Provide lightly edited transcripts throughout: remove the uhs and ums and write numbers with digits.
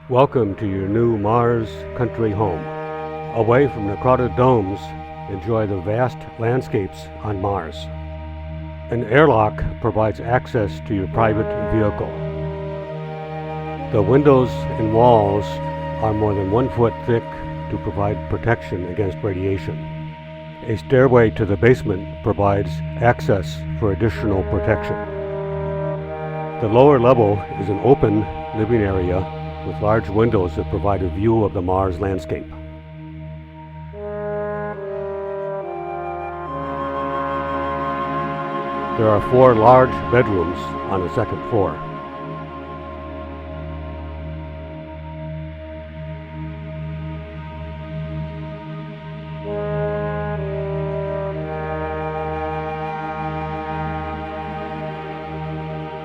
Welcome to your new Mars country home. Away from the crowded domes, enjoy the vast landscapes on Mars. An airlock provides access to your private vehicle. The windows and walls are more than 1 foot thick to provide protection against radiation. A stairway to the basement provides access for additional protection. The lower level is an open living area with large windows that provide a view of the Mars landscape. There are 4 large bedrooms on the second floor.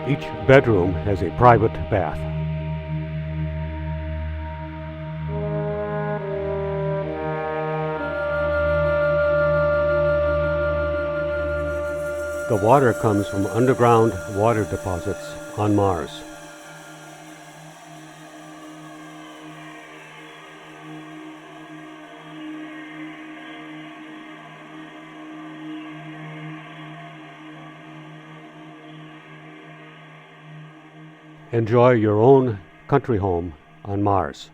Each bedroom has a private bath. The water comes from underground water deposits on Mars. Enjoy your own country home on Mars.